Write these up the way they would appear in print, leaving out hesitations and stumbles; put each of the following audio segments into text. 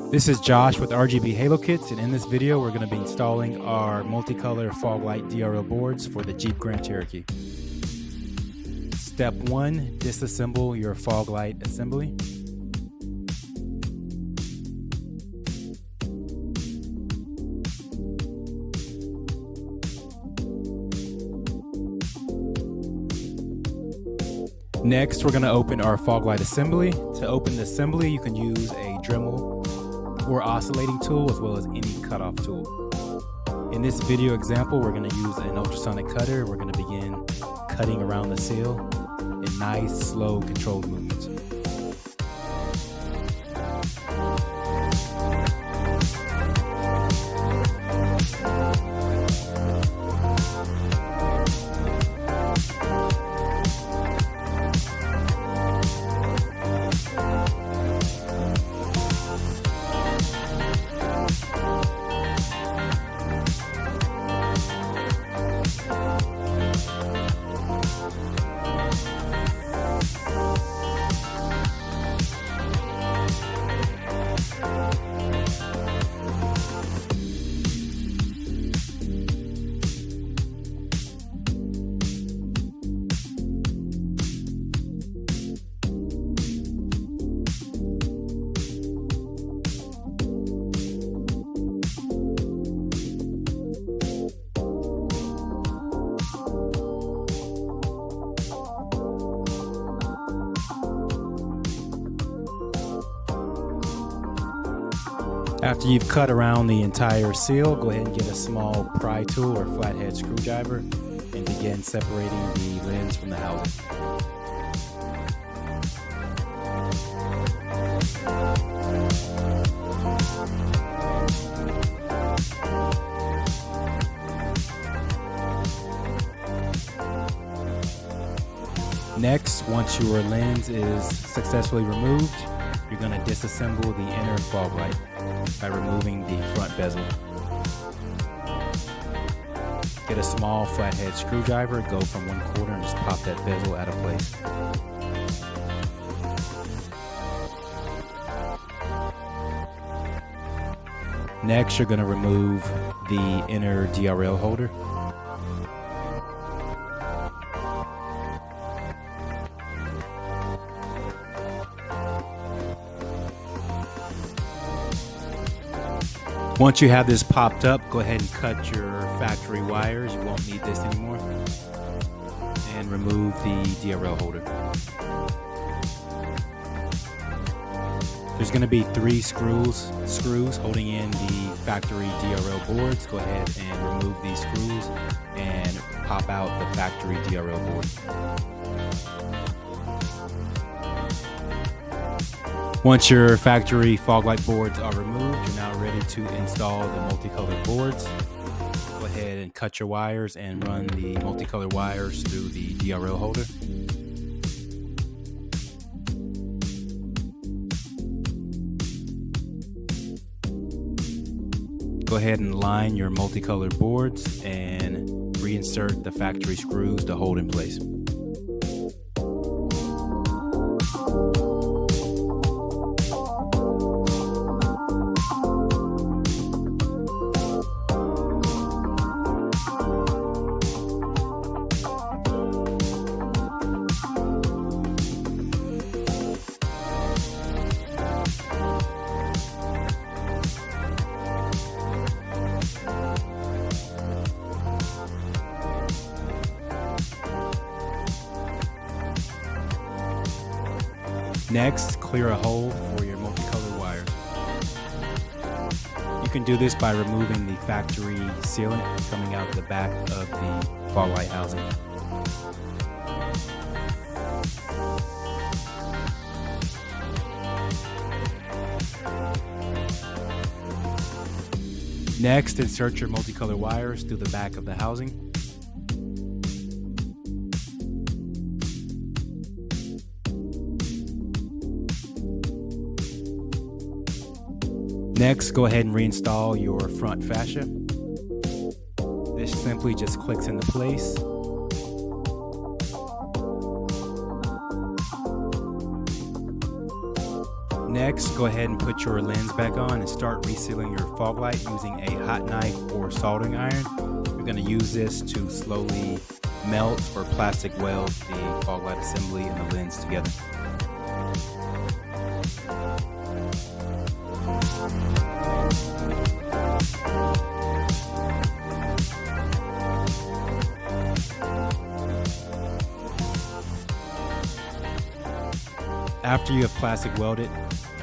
This is Josh with RGB Halo Kits, and in this video we're going to be installing our Multicolor Fog Light DRL boards for the Jeep Grand Cherokee. Step 1, disassemble your fog light assembly. Next, we're going to open our fog light assembly. To open the assembly, you can use a Dremel or oscillating tool as well as any cutoff tool. In this video example, we're going to use an ultrasonic cutter. We're going to begin cutting around the seal in nice, slow, controlled movements. After you've cut around the entire seal, go ahead and get a small pry tool or flathead screwdriver and begin separating the lens from the housing. Next, once your lens is successfully removed, you're going to disassemble the inner fog light by removing the front bezel. Get a small flathead screwdriver, go from 1/4 and just pop that bezel out of place. Next, you're going to remove the inner DRL holder. Once you have this popped up, go ahead and cut your factory wires. You won't need this anymore. And remove the DRL holder. There's going to be 3 screws holding in the factory DRL boards. Go ahead and remove these screws and pop out the factory DRL board. Once your factory fog light boards are removed, you're now ready to install the multicolored boards. Go ahead and cut your wires and run the multicolored wires through the DRL holder. Go ahead and line your multicolored boards and reinsert the factory screws to hold in place. Next, clear a hole for your multicolored wires. You can do this by removing the factory sealant coming out the back of the fog light housing. Next, insert your multicolored wires through the back of the housing. Next, go ahead and reinstall your front fascia. This simply just clicks into place. Next, Next, go ahead and put your lens back on and start resealing your fog light using a hot knife or soldering iron. You're going to use this to slowly melt or plastic weld the fog light assembly and the lens together. After you have plastic welded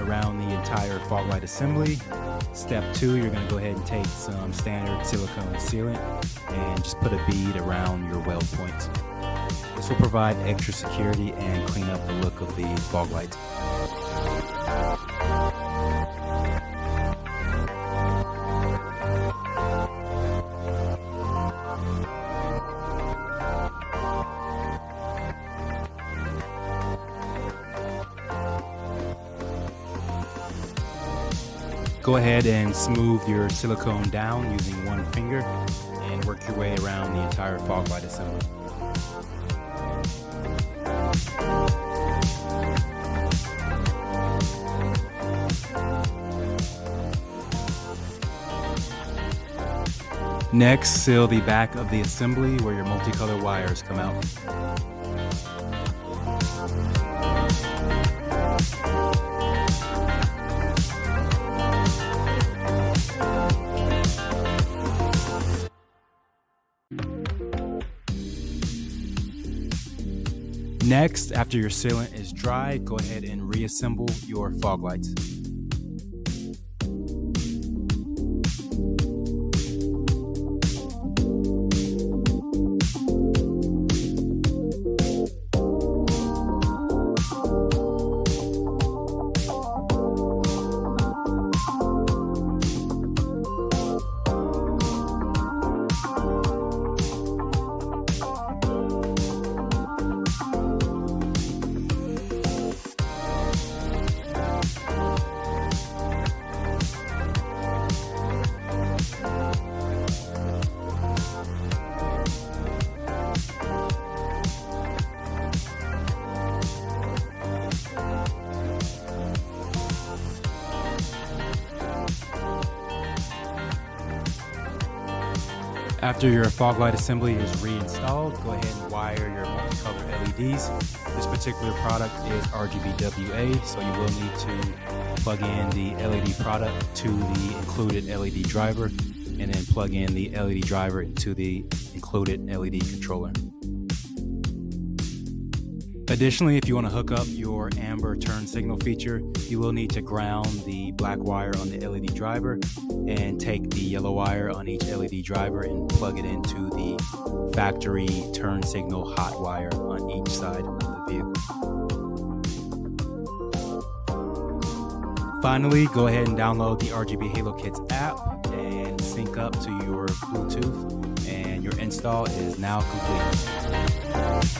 around the entire fog light assembly, step 2, you're going to go ahead and take some standard silicone sealant and just put a bead around your weld points. This will provide extra security and clean up the look of the fog light. Go ahead and smooth your silicone down using one finger and work your way around the entire fog light assembly. Next, seal the back of the assembly where your multicolor wires come out. Next, after your sealant is dry, go ahead and reassemble your fog lights. After your fog light assembly is reinstalled, go ahead and wire your multicolor LEDs. This particular product is RGBWA, so you will need to plug in the LED product to the included LED driver and then plug in the LED driver into the included LED controller. Additionally, if you want to hook up your amber turn signal feature, you will need to ground the black wire on the LED driver and take the yellow wire on each LED driver and plug it into the factory turn signal hot wire on each side of the vehicle. Finally, go ahead and download the RGB Halo Kits app and sync up to your Bluetooth, and your install is now complete.